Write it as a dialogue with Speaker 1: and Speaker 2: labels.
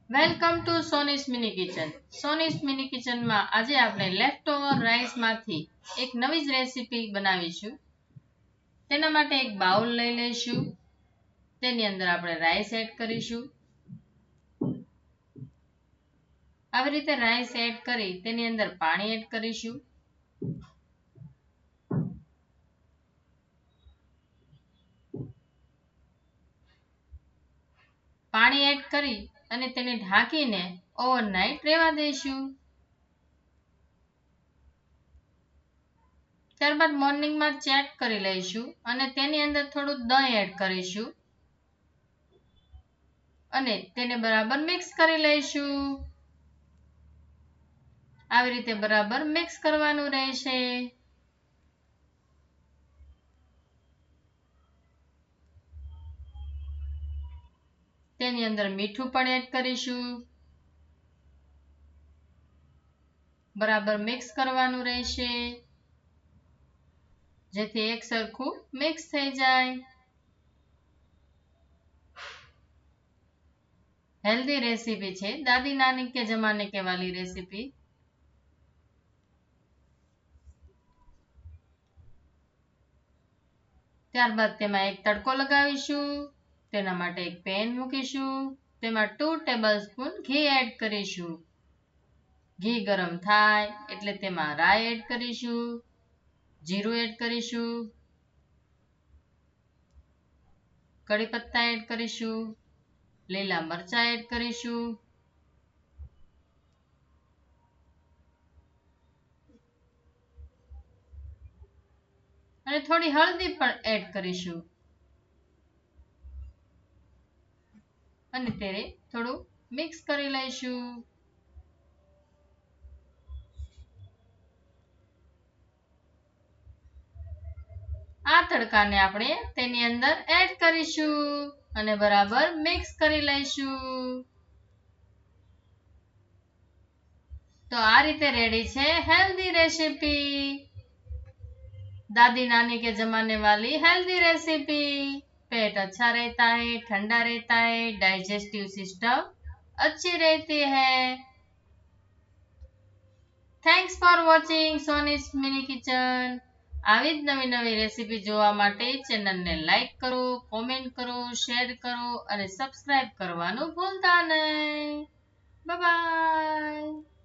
Speaker 1: Welcome to Soni's mini kitchen. Soni's mini કિચનમાં આજે આપણે લેફ્ટ ઓવર રાઈસમાંથી એક નવી જ રેસીપી બનાવીશું. તેના માટે એક બાઉલ લઈ લઈશું. તેની અંદર આપણે રાઈસ એડ કરીશું. આવી રીતે રાઈસ એડ કરી તેની અંદર પાણી એડ કરીશું. પાણી એડ કરી અને તેને ઢાંકીને ઓવરનાઇટ રહેવા દઈશું. ત્યારબાદ મોર્નિંગમાં ચેક કરી લઈશું અને તેની અંદર થોડું દહીં એડ કરીશું અને તેને બરાબર મિક્સ કરી લઈશું. આવી રીતે બરાબર મિક્સ કરવાનું રહેશે. તેની અંદર મીઠું પણ એડ કરીશું. બરાબર મિક્સ કરવાનું રહેશે જેથી એક સરખું મિક્સ થઈ જાય. હેલ્ધી રેસીપી છે, દાદી નાની કે જમાને કે વાલી રેસીપી. ત્યારબાદ તેમાં એક તડકો લગાવીશું. તેના માટે એક પેન મૂકીશું. તેમાં 2 ટેબલસ્પૂન ઘી એડ કરીશું. ઘી ગરમ થાય એટલે તેમાં રાઈ એડ કરીશું, જીરું એડ કરીશું, કડી પત્તા એડ કરીશું, લીલા મરચાં એડ કરીશું, અને થોડી હળદી પણ એડ કરીશું અને તેને થોડું મિક્સ કરી લઈશું. આ તડકાને આપણે તેની અંદર એડ કરીશું અને બરાબર મિક્સ કરી લઈશું. તો આ રીતે રેડી છે હેલ્ધી રેસીપી, दादी नानी के जमाने वाली हेल्दी रेसिपी. पेट अच्छा रहता है, ठंडा रहता है, डाइजेस्टिव सिस्टम अच्छी रहती है. Thanks for watching सोनीस mini kitchen. આવી જ નવી નવી રેસીપી જોવા માટે ચેનલને લાઈક કરો, કોમેન્ટ કરો, શેર કરો અને સબસ્ક્રાઇબ કરવાનું ભૂલતા નહીં. Bye bye.